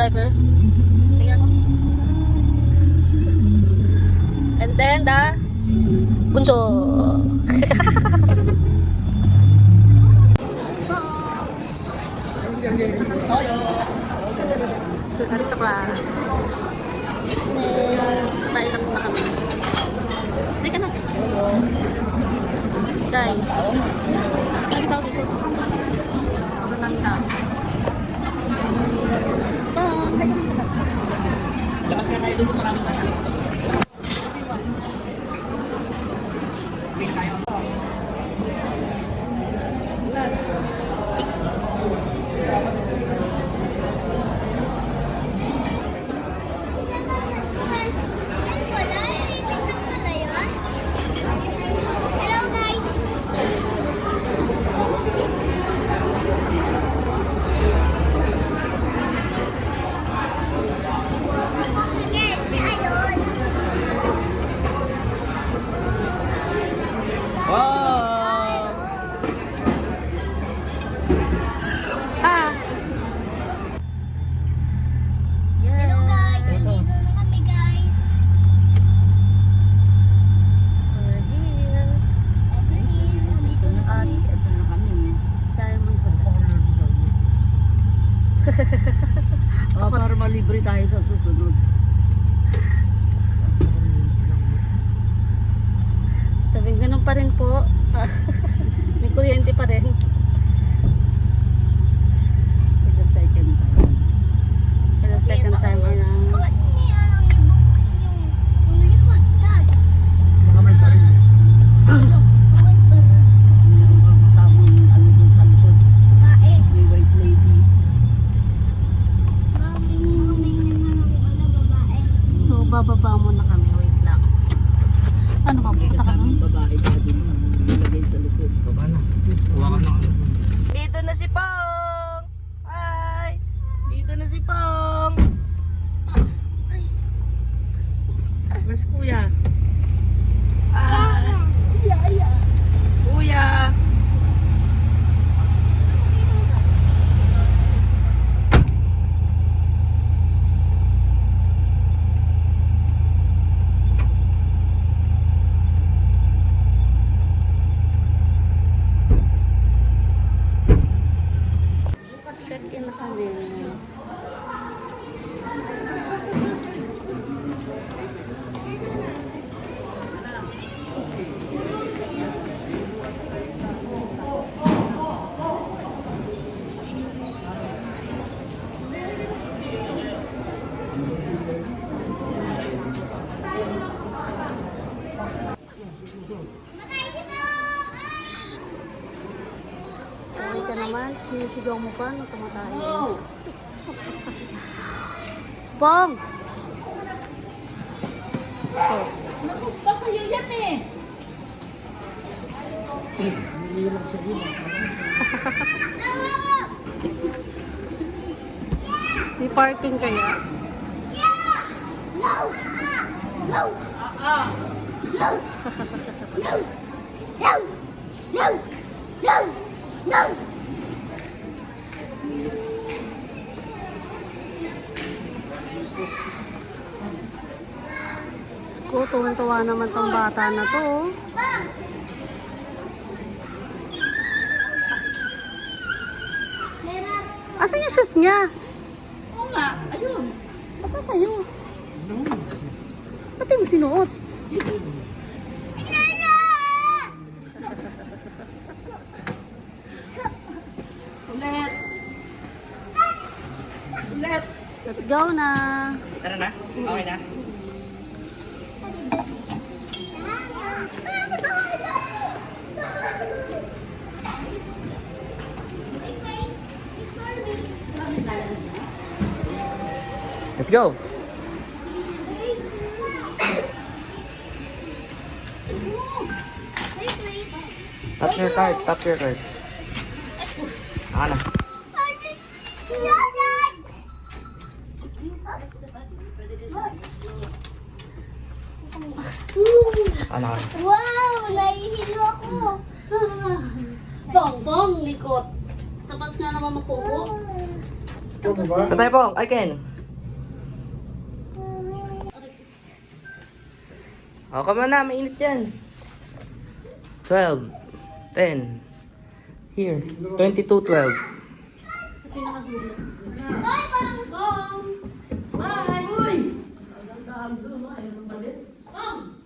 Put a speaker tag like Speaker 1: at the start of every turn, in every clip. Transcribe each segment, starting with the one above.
Speaker 1: driver. Tingnan ko. And then the bunso. Alis na pa. Nailang na kami. Hindi ka na. Guys. Lagi tao dito. Ako lang ka.
Speaker 2: Labas ka tayo dito, maraming masyari.
Speaker 3: Para malibre tayo sa susunod.
Speaker 1: Sabing ganun pa rin po. May kuryente pa rin.
Speaker 3: For the second time.
Speaker 1: For the second time around.
Speaker 4: Bakit hindi ibubuksan yung likod, Dad?
Speaker 3: Baka may baril.
Speaker 4: Bakit ba?
Speaker 3: Meron kang kasamang ano dun sa likod.
Speaker 4: Bae.
Speaker 3: May white lady.
Speaker 4: Babae.
Speaker 1: So, bababa muna kami. Wait lang. Ano ba?
Speaker 3: May
Speaker 1: Punta ka
Speaker 3: kasamang
Speaker 1: dun?
Speaker 3: babae ka dun. Nilagay sa likod.
Speaker 2: Baba na. Kuha ka na.
Speaker 5: Dito na si Pong! Hi! Dito na si Pong! Where's Kuya? Ah! Kuya!
Speaker 1: Check-in na kami. Uwi ka naman. Sinisigaw mo pa. Tumatay. Pong! Sos.
Speaker 5: Sa'yo yan eh!
Speaker 1: May parking kaya? Sko, tuwan-tuwa naman tong bata na to. Oh. Asan yung shoes niya?
Speaker 5: Oo nga, ayun.
Speaker 1: Ba't sa'yo? Ba't di mo sinuot?
Speaker 5: Ulit! Ulit!
Speaker 1: Let's go na!
Speaker 5: Tara na? Okay na? Let's go! Tap your card, tap your card. Ano? Ano?
Speaker 4: Wow! Nahihilo ako!
Speaker 1: Bong, likot. Tapos nga naman magpupo.
Speaker 5: Sa tayo po, I can. O, kama na, mainit yan. 12, 10. Here, 22, 12.
Speaker 1: Sa pinakadulo. Bye, Bong! Bye! Uy! Bong!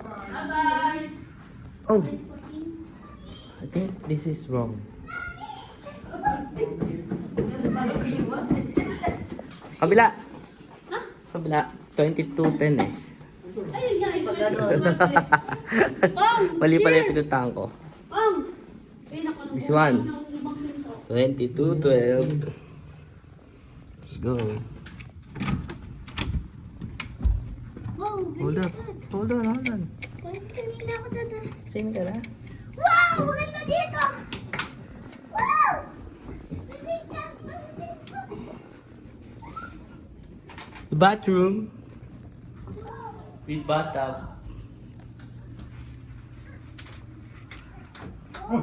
Speaker 1: Bye-bye!
Speaker 5: Oh, I think this is wrong. Kabila. Kabila. 22:10 eh.
Speaker 1: Ayun nga, Bong!
Speaker 5: Mali pala yung pinuntahan ko.
Speaker 1: Bong! Ay, naku,
Speaker 5: This one.
Speaker 1: ng limang pinto.
Speaker 5: 22:12. Let's go.
Speaker 4: Wow,
Speaker 5: Hold up. Hold on.
Speaker 4: Singin na ako dito.
Speaker 5: Sing ka na.
Speaker 4: Wow! Maganda dito! Wow! Maganda dito!
Speaker 5: The bathroom. With bathtub.
Speaker 4: No,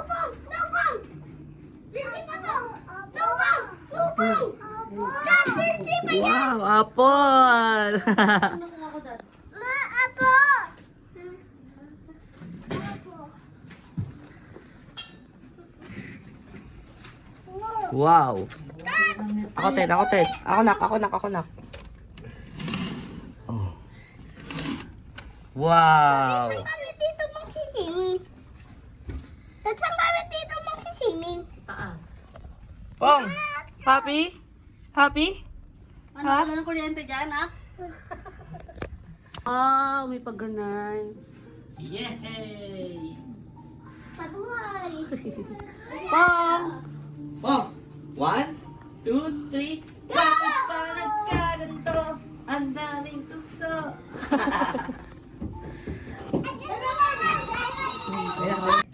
Speaker 4: Bong! No, Bong! Dirty pa to! No, Bong! No, Bong! Dad, dirty pa yan!
Speaker 5: Wow, apple!
Speaker 1: Ano nakuha ko, Dad?
Speaker 4: Ma, apo!
Speaker 5: Wow. Ako, Ted. Ako nak. Oh. Wow.
Speaker 4: Saan kami dito magsiswimming? Saan kami dito magsiswimming?
Speaker 1: Taas.
Speaker 5: Pong, happy? Happy?
Speaker 1: Ano
Speaker 5: Ha?
Speaker 1: pala ng kuryente dyan, ah? Ah, may pag-granay.
Speaker 5: Yay!
Speaker 4: Paduhay!
Speaker 1: Bong!
Speaker 5: Pong, 1, 2, 3. Bakit pa nagkaganto? Ang daming tukso. Ayan.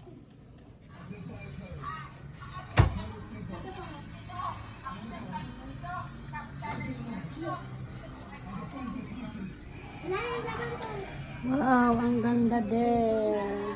Speaker 1: Wow, ang ganda din.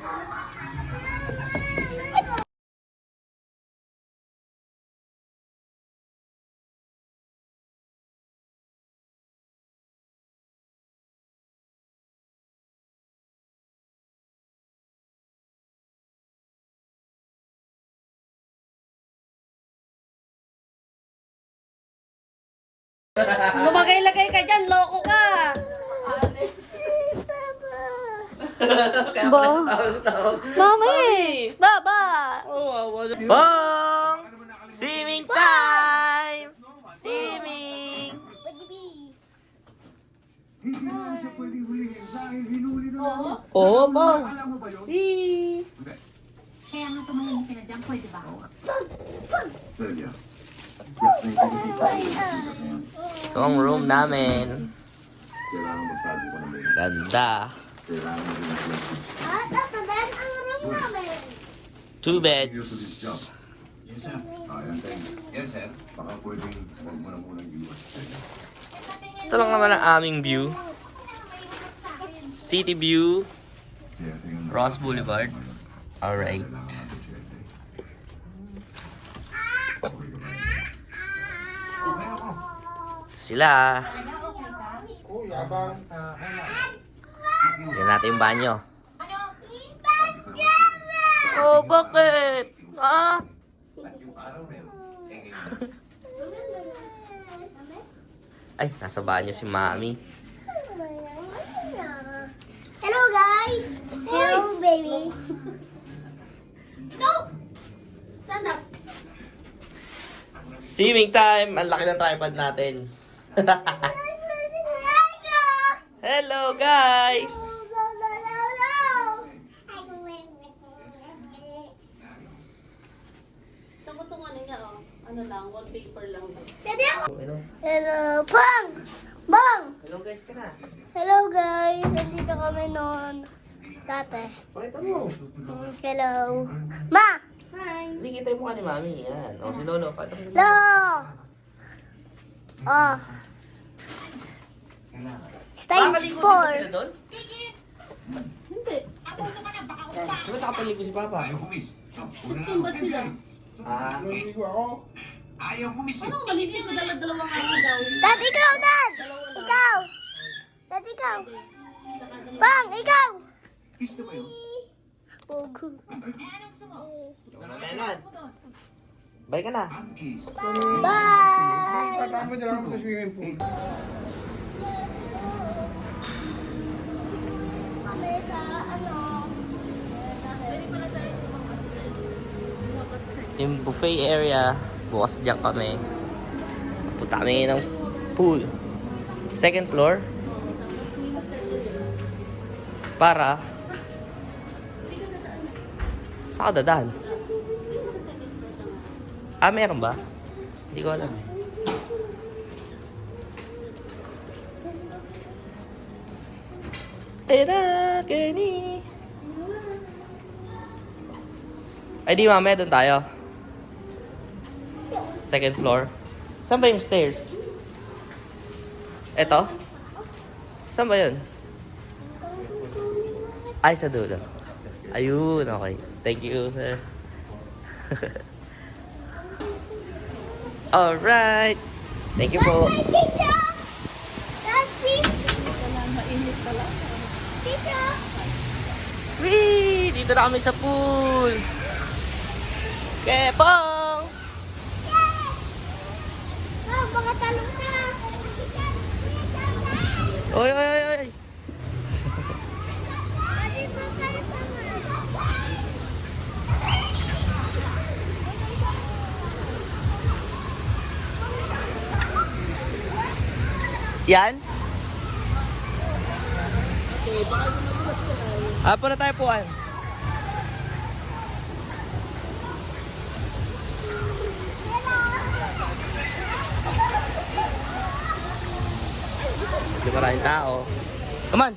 Speaker 1: Lumagay-lagay ka dyan, loko ka! Ba? Mami! Baba!
Speaker 5: Pong! Swimming time! Swimming!
Speaker 1: Oo.
Speaker 5: Oo, Pong. Wee! Ito ang room namin. Ganda.
Speaker 4: Ito din ang room namin.
Speaker 5: 2 beds. Ito lang naman ang aming view. City view. Ross Boulevard. Alright. Sila. Yan natin yung banyo. Oh, bakit? Ha? Ay, nasa banyo si Mami.
Speaker 4: Hello guys! Hello baby! No! Stand up!
Speaker 5: Swimming time! Ang laki ng tripod natin. Hello, guys!
Speaker 1: Tama itong ano niya, oh. Ano lang, wallpaper lang.
Speaker 4: Hello, Bong! Bong!
Speaker 5: Hello, guys, ka na.
Speaker 4: Hello guys! Nandito kami noon. Dati.
Speaker 5: Pakita mo.
Speaker 4: Hello. Ma!
Speaker 1: Hi!
Speaker 5: Hindi kita yung mukha ni Mami. Yan. O, si Lolo. Pakita mo.
Speaker 4: Hello! Oh. Stage
Speaker 5: Nakakaligo din ba
Speaker 4: 4.
Speaker 5: sila doon?
Speaker 1: Hindi.
Speaker 5: Di ba nakapaligo si Papa?
Speaker 1: Skin ba't sila?
Speaker 5: Ah.
Speaker 1: Anong maligo ko dalawang ano daw?
Speaker 4: Dad, ikaw, Dad! Ikaw! Dad, ikaw. Bang, ikaw. Pogo.
Speaker 5: Leonard. Bye ka na.
Speaker 4: Bye.
Speaker 3: Tatama dyan ako sa swimming pool.
Speaker 4: Kami sa ano.
Speaker 5: Yung buffet area, bukas diyan kami. Punta kami ng pool. Second floor. Para saan ka dadaan? Ah, meron ba? Hindi ko alam. Era, Kenny. Ay, di mamaya doon tayo. Second floor. Saan ba yung stairs? Eto? Saan ba yun? Ay, sa dulo. Ayun, okay. Thank you, sir. Alright. Thank you po.
Speaker 4: Hi, Tisha. Dad, please. Tisha.
Speaker 5: Whee! Dito na kami sa pool. Kepong!
Speaker 4: Oh, baka talong ka.
Speaker 5: Oy, oy, oy, oy.
Speaker 4: Adi po kayo sama.
Speaker 5: Yan? Apo na tayo puan. Hindi maraming tao. Come on!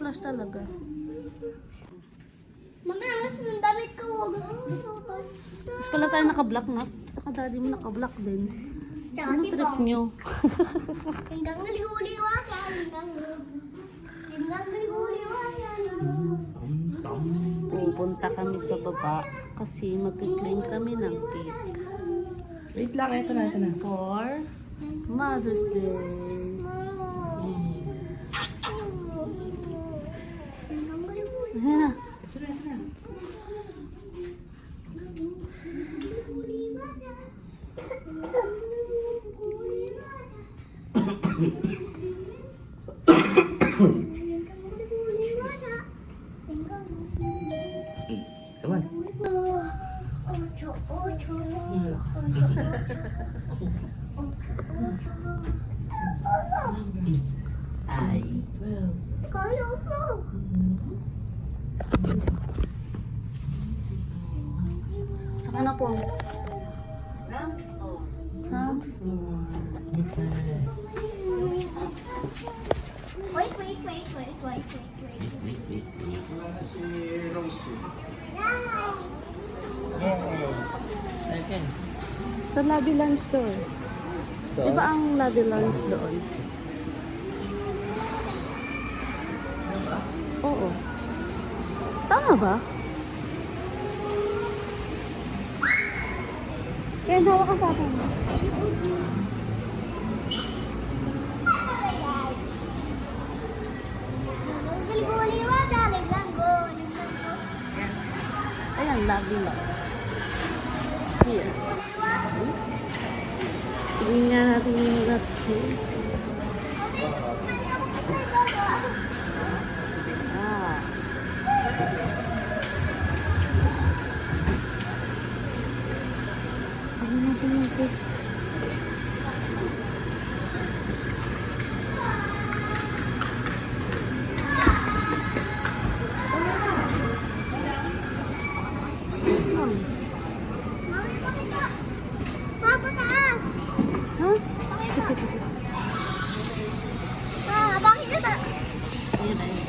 Speaker 1: flash talaga.
Speaker 4: Mami, ang nasa ng damit ko. Huwag isuot.
Speaker 1: Tapos pala tayo naka-block na. Saka daddy mo naka-block din.
Speaker 4: Tsaka
Speaker 1: Ano
Speaker 4: si
Speaker 1: trip
Speaker 4: Pong.
Speaker 1: nyo?
Speaker 4: Hanggang naligo-liwa siya. Hanggang naligo-liwa siya.
Speaker 1: Pupunta kami sa baba kasi mag-claim kami ng cake
Speaker 5: Wait lang, ito na, ito na.
Speaker 1: for Mother's Day. Ayan na.
Speaker 5: Ito na, ito na. Come on.
Speaker 4: Ocho, ocho.
Speaker 5: Ay.
Speaker 4: Kaya mo.
Speaker 1: Saka na po.
Speaker 4: Wait, wait, wait, wait, wait, wait, wait.
Speaker 5: Okay.
Speaker 1: Sa Lobby Lunch store. Di ba ang Lobby Lunch doon? Oo. Tama ba? Kaya hawak ka sa akin. Ayan, Lobby Lunch. Here. Tingnan nga natin yung cupcakes. Ah. Tingnan natin yung cake.
Speaker 4: Pataas!
Speaker 1: Ha?
Speaker 4: Bakit ito?
Speaker 1: Ayan, ayan.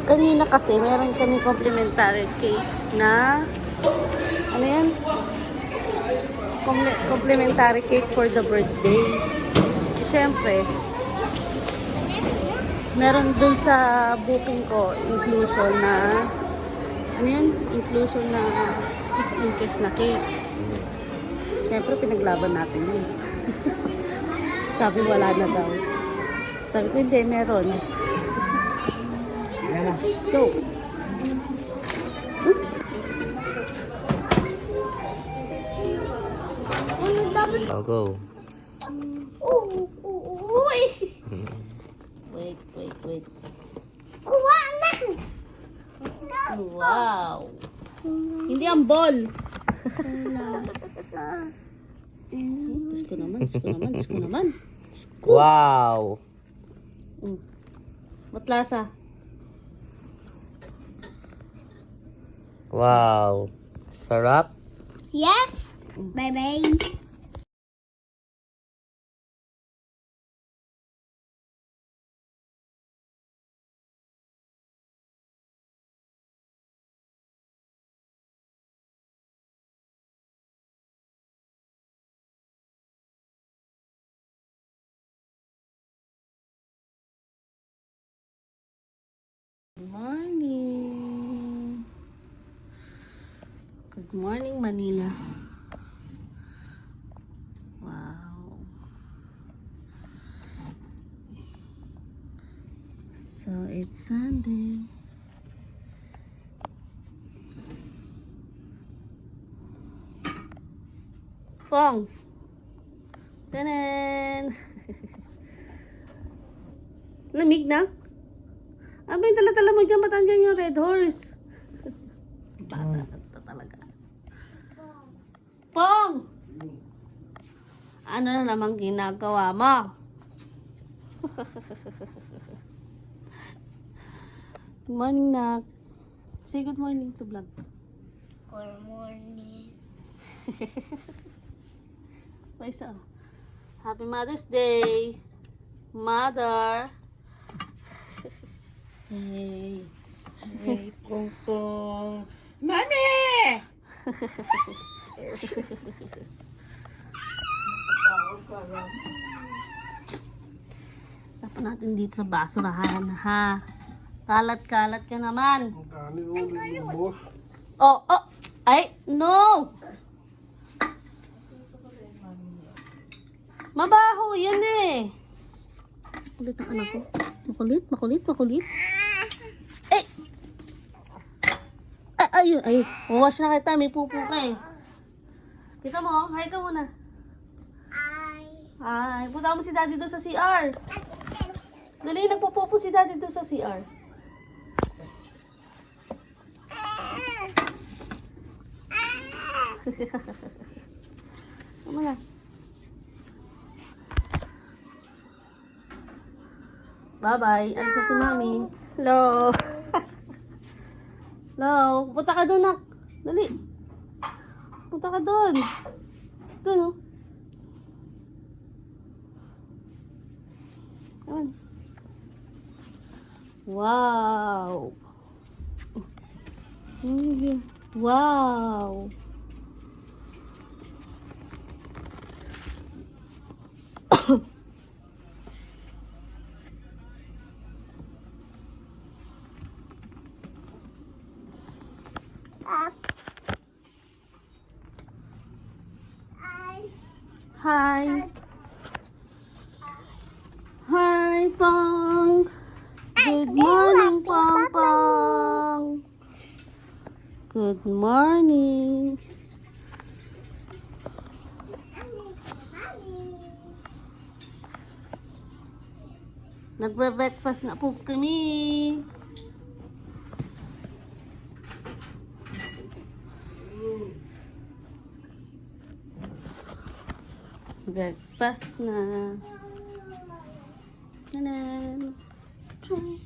Speaker 1: Kanina kasi meron kami complimentary cake na ano yan? Complimentary cake for the birthday. Siyempre, meron dun sa booking ko inclusion na ano yan? Inclusion na 6 inches na cake. Siyempre, pinaglaban natin yun. Sabi wala na daw. Sabi ko hindi, meron. So,
Speaker 4: Ano dapat?
Speaker 5: I'll go.
Speaker 4: Uy!
Speaker 1: wait.
Speaker 4: Kuha na!
Speaker 1: Wow! Hindi ang ball! Diyos ko naman.
Speaker 5: Wow!
Speaker 1: Matlasa.
Speaker 5: Wow! Sarap?
Speaker 4: Yes! Bye-bye!
Speaker 1: Morning! Good morning, Manila. Wow. So, it's Sunday. Pong! Tanan! Lamig na? Abay, tala-tala magkamatan dyan yung red horse. Bata na talaga. Pong! Ano na namang ginagawa mo? Good morning, Nak. Say good morning to vlog.
Speaker 4: Good morning.
Speaker 1: Paisa. Happy Mother's Day, Mother.
Speaker 3: Hey. Hey, Pongpong. Mami!
Speaker 1: Tapos natin dito sa basurahan, ha? Kalat-kalat ka naman. Oh, oh! Ay, no! Mabaho, yan eh. Makulit ang anak ko. Makulit, makulit, makulit. Eh! Ay, ay. Wawash na kita, may pupo ka eh. Kita mo, hi ka muna. Ay, punta mo si daddy doon sa CR. Dali, nagpupupo si daddy doon sa CR. Tama na. Bye-bye. Alis na si mami. Hello. Hello. Punta ka doon, nak. Dali. Punta ka doon. Doon, oh. Come on. Wow. Wow. Hi. Hi, Pong. Good morning, Pong Pong. Good morning. Nagbre-breakfast na po kami. Breakfast na. Tanan. Chung.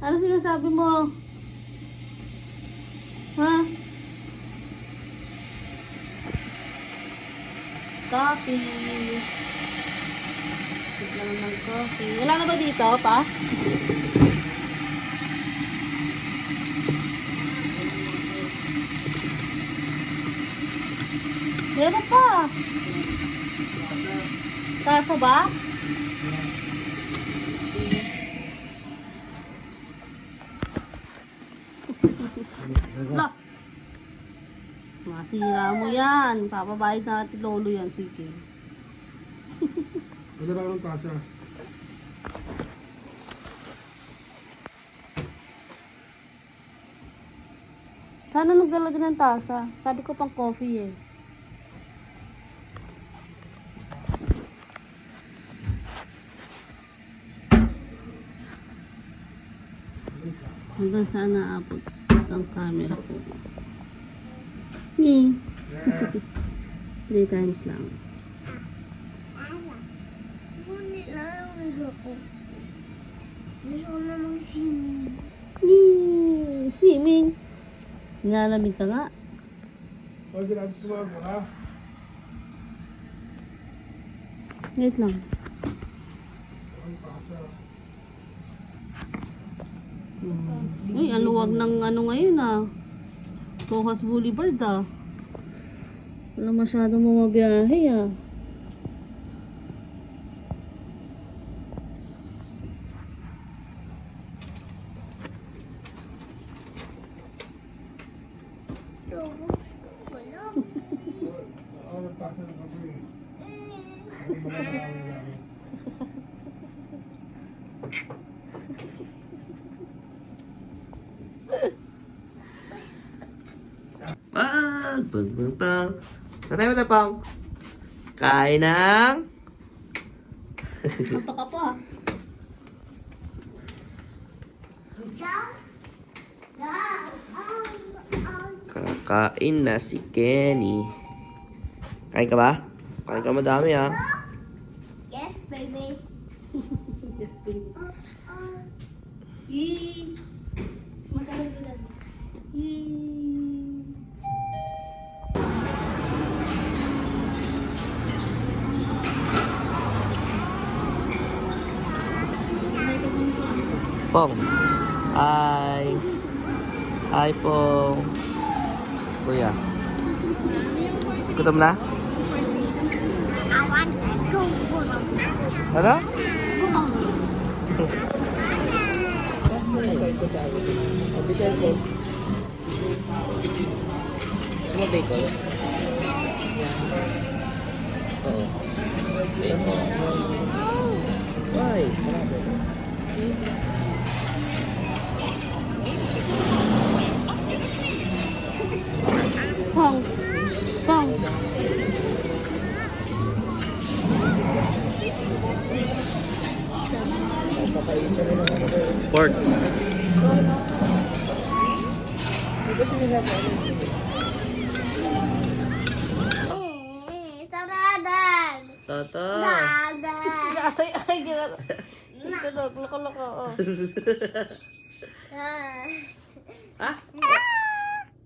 Speaker 1: Ano sinasabi mo? Ha? Coffee. Bigla naman coffee. Wala na ba dito, pa? Meron pa. Tasa ba? La. Masira mo yan. Papabayad na natin lolo yan. Sige.
Speaker 6: Wala lang ng tasa.
Speaker 1: Sana nagdala din ng tasa. Sabi ko pang coffee eh. Hanggang saan naabot ang camera ko. Me. 3 times lang.
Speaker 4: Ngunit lang ako. Gusto ko na mag-swimming.
Speaker 1: Me. Swimming. Nilalamig ka nga.
Speaker 6: Huwag ka natin tumago, ha?
Speaker 1: Wait lang. Uy, ang luwag ng ano ngayon ah. Rojas Boulevard ah. Wala masyadong bumabiyahe ah.
Speaker 4: Gusto ko lang.
Speaker 6: Ako ng tasa ng kape. Ako malalaman ng gamit.
Speaker 5: Bang! Bang! Bang! Bang! Saan tayo ba Pang? Kain ng...
Speaker 1: Anto ka pa.
Speaker 5: Kain na si Kenny. Kain ka ba? Kain ka madami ha.
Speaker 4: Yes, baby.
Speaker 1: Yes, baby. Yee! Magkaroon doon. Yee!
Speaker 5: Pong. Hi. Hi, Pong. Kuya. Gutom na?
Speaker 4: I want to go for
Speaker 5: Ano? Ano bacon? Oo. Bacon. Why?
Speaker 1: Pong! Pong!
Speaker 5: Pork.
Speaker 4: Taradan.
Speaker 5: Toto.
Speaker 4: Dadan.
Speaker 1: Asay, ay, gila. Tulog, loko-loko, oh.
Speaker 5: Ha?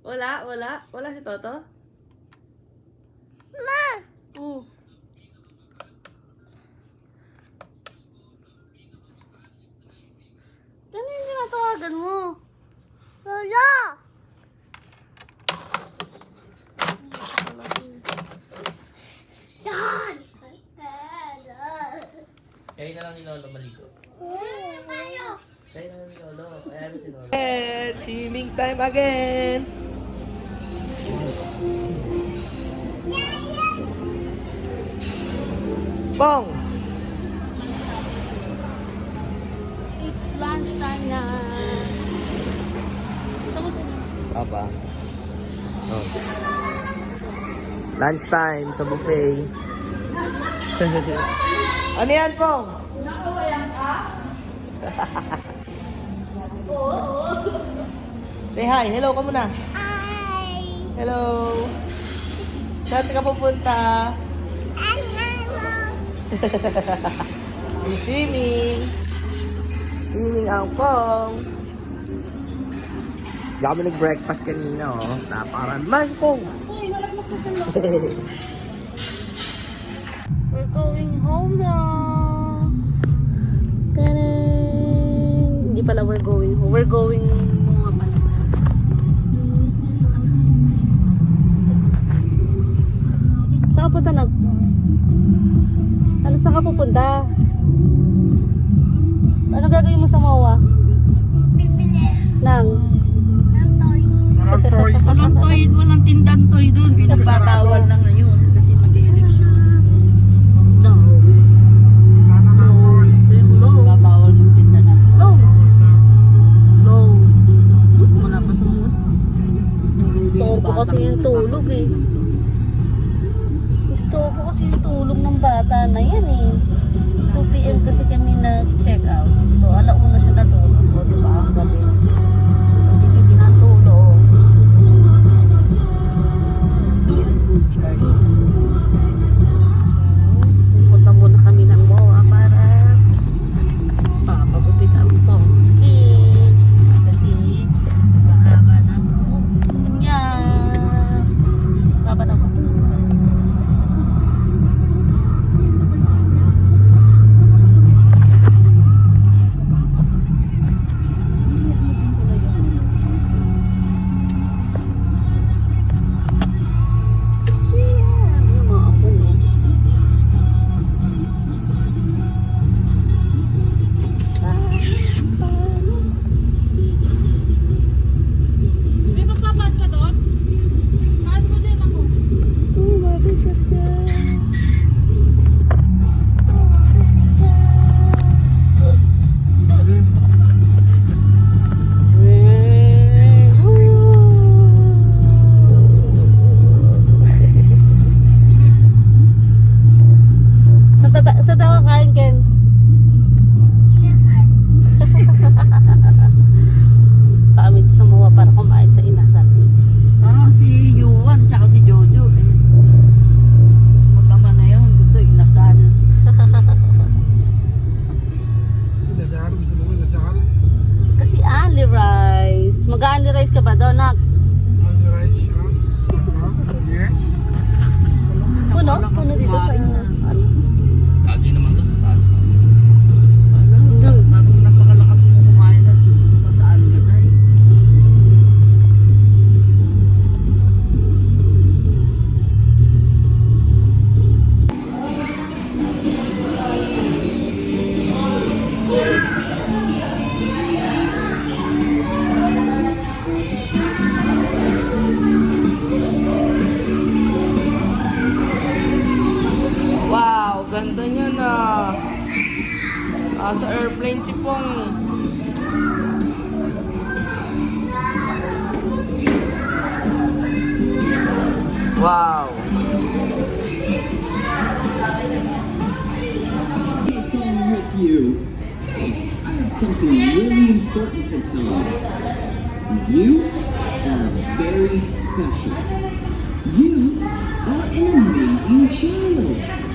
Speaker 5: Wala, wala. Wala si Toto?
Speaker 1: Ano yung tinatawagan mo?
Speaker 4: Lolo. Yan.
Speaker 5: Kaya na lang ni Lolo maligo.
Speaker 4: Tayo.
Speaker 5: Kaya na lang ni Lolo. Kaya si Lolo. And swimming time again! Pong!
Speaker 1: It's lunchtime na. Tama ka na.
Speaker 5: Papa. Oh. Lunchtime sa buffet. Ano yan, Pong? Say hi. Hello ka muna.
Speaker 4: Ay.
Speaker 5: Hello. Saan ka pupunta? Swimming. Swimming ang Pong. Hindi kami nag-breakfast kanina, oh. Taparan man, Pong.
Speaker 1: Uy, nalaglag na pala. We're going home now. Taran! Hindi pala we're going home. We're going mga pala. Saan ka punta na? Ano saan ka pupunta? Ano gagawin mo sa MOA?
Speaker 4: Bibili
Speaker 1: Nang?
Speaker 4: ng toy.
Speaker 3: Walang toy, walang tindang toy doon. Pinagbabawal na ngayon kasi mag-election.
Speaker 1: No. No.
Speaker 3: Babawal magtinda na.
Speaker 1: No. No. Wala pa sa mood. Istorbo kasi yung tulog eh. Istorbo kasi yung tulog ng bata na yan eh. 2 PM kasi kami na-check out. So, alauna siya natulog. O, diba? Ang gabi. Hindi bigyan ng tulog. Pupunta muna kami ng MOA para papagupit ang pong skin. Kasi mahaba ng buhok niya. Haba na ba?
Speaker 5: Sa airplane si Pong. Wow.
Speaker 7: What's wrong with you? Hey, I have something really important to tell you. You are very special. You are an amazing child.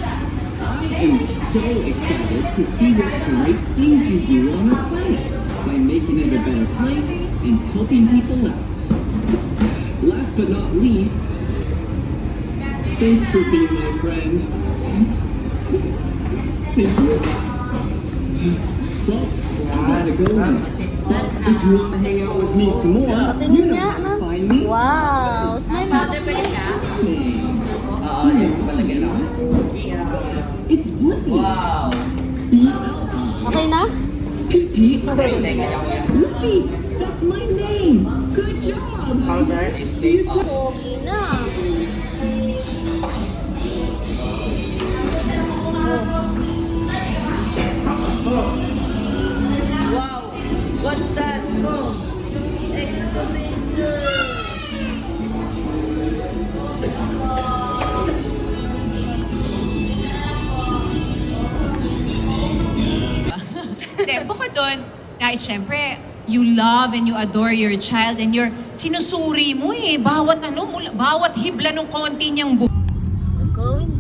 Speaker 7: I am so excited to see what great things you do on our planet by making it a better place and helping people out. Last but not least, thanks for being my friend. Thank you. Well, I gotta go now. But if you want to hang out with me some more, you know how to find me.
Speaker 1: Wow! Smile na.
Speaker 5: Oo, yung palagyan ako.
Speaker 7: It's Blippi.
Speaker 5: Wow.
Speaker 1: Okay na?
Speaker 7: Blippi.
Speaker 5: Second ako yan.
Speaker 7: Blippi. That's my name. Good job. See you soon.
Speaker 1: Okay na.
Speaker 5: Wow. What's that? Oh. Excavator.
Speaker 8: Hindi, bukod doon, kahit syempre, you love and you adore your child and sinusuri mo bawat bawat hibla ng konti niyang
Speaker 1: We're going